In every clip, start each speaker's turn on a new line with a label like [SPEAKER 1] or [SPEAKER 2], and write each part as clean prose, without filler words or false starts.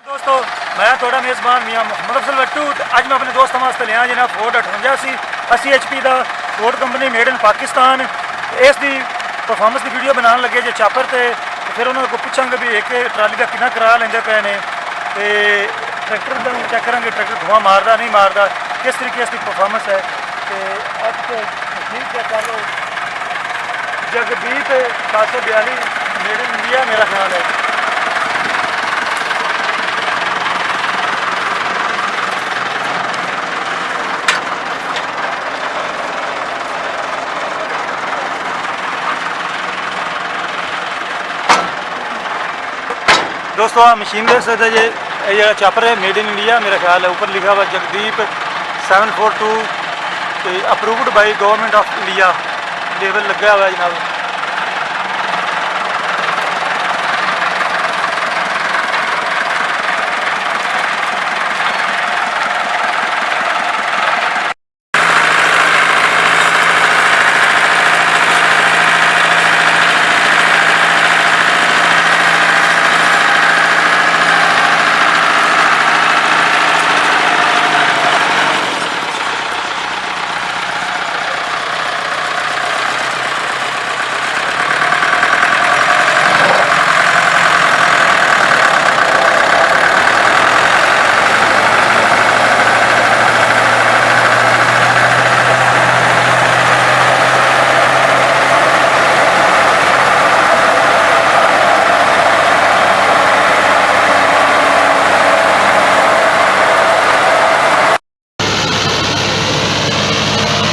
[SPEAKER 1] दोस्तों मैं थोड़ा मेज़बान मियाँ मोहम्मद अफजल वट्टू। अज मैं अपने दोस्तों वास्ते लिया जनाब फोर्ड 58 80 HP का Ford company made in Pakistan. इसकी परफॉर्मेंस की वीडियो बनाने लगे जो चापर से फिर उन्होंने को पूछांगे भी एक ट्राली का कितना किराया लेंदे पे ने ते ट्रैक्टर का चेक करेंगे ट्रैक्टर धुआं मारदा नहीं मारदा किस तरीके इसकी परफॉर्मेंस है। तो अब ठीक चेक कर लो जगबीत 742 मेड इन इंडिया मेरा ख्याल है। दोस्तों आप मशीन देख सकते हैं ये चापर है मेड इन इंडिया मेरा ख्याल है। ऊपर लिखा हुआ Jagdeep 742 approved by government of India level लगा हुआ है जनाब।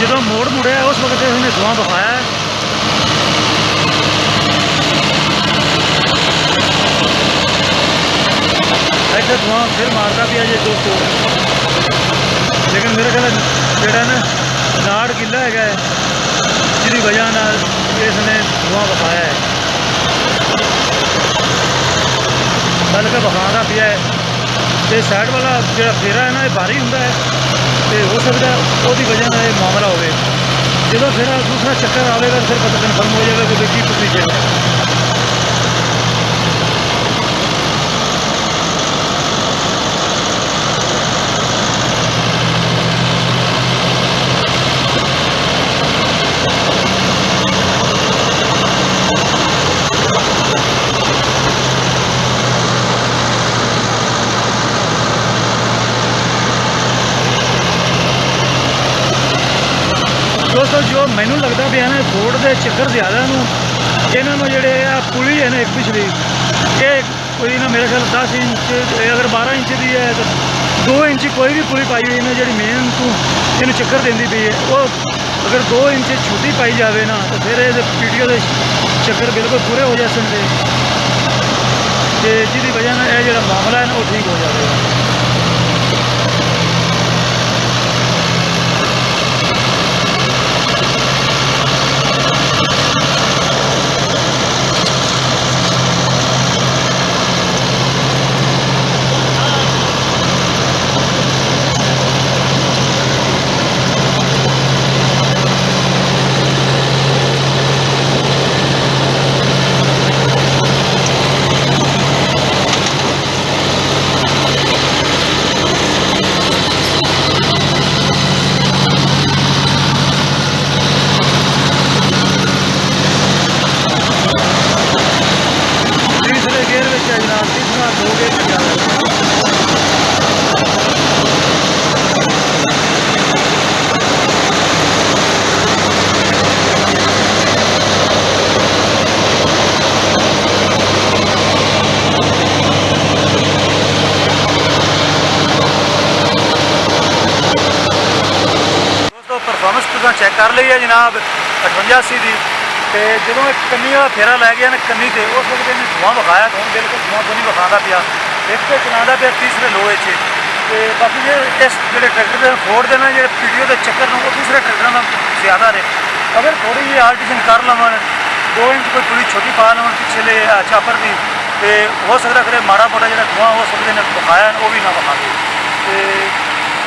[SPEAKER 1] जो मोड़ मुड़े उस वक्त उसने धुआं बहाया है। ऐसा धुआं फिर मारता भी है जी दोस्तों, लेकिन मेरे ख्याल जोड़ा ना नाड़ गिला है जिसकी वजह इसने धुआं बहाया है बल्कि बहाना पिया है। तो साइड वाला जो फेरा है ना ये भारी होंगे तो हो सकता है वो वजह ये मामला हो। जो फिर दूसरा चक्कर आएगा फिर पता कन्फर्म हो जाएगा कि की प्रोसीजर है। दोस्तों जो मैनू लगता भी है ना फोर्ड के चक्कर ज़्यादा इन्होंने जोड़े पुली है ना एक पिछली ये कोई ना मेरे ख्याल 10 इंच अगर 12 इंच की है तो 2 इंच कोई भी पुली पाई हुई है जी मेन तू इन चक्कर देंदी पई है वो अगर 2 इंच छोटी पाई जाए ना तो फिर PTO के चक्कर बिल्कुल पूरे हो जाते जिसकी वजह ना यह जो मामला है ना वो ठीक हो जाएगा। परफॉर्मेंस तुम चेक कर ली है जनाब 58 80 की। तो जो कन्नी वाला फेरा लै गया ना कन्नी से उस वक्त इन्हें धुआं बखाया तो हम बिल्कुल धुआं को नहीं बखाता पिया एक तो चलाता पाया तीसरे लोहे से। बाकी जो इस जो ट्रैक्टर फोर्ड देना जो PTO के चक्कर वो दूसरे ट्रैक्टर में ज़्यादा रहे। अगर थोड़ी जी आल्टेशन कर लवन 2 इंच कोई थोड़ी छोटी पा लवन पिछले चापर की तो हो सकता फिर माड़ा मोटा जो धुआं हो सकते हैं बखाया वो भी ना बखा दे।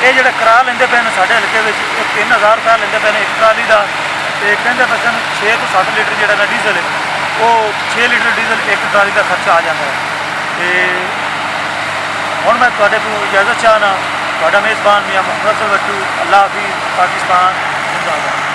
[SPEAKER 1] ये जो करा लेंदे पे साढ़े हल्के में 3000 रुपया लेंदे पे एक ट्राली का तो कहते बच्चों 6 तो 7 लीटर जो डीजल है वो 6 लीटर डीजल एक ट्राली का खर्चा आ जाता है। ਹੁਣ ਮੈਂ ਤੁਹਾਡੇ ਤੋਂ ਇਜਾਜ਼ਤ ਚਾਹਨਾ। ਤੁਹਾਡਾ ਮੇਜ਼ਬਾਨ ਮੀਆਂ ਮੁਹੰਮਦ ਅਫਜ਼ਲ ਬੱਟੂ। ਅੱਲਾ ਹਾਫਿਜ਼। ਪਾਕਿਸਤਾਨ ਜ਼ਿੰਦਾਬਾਦ।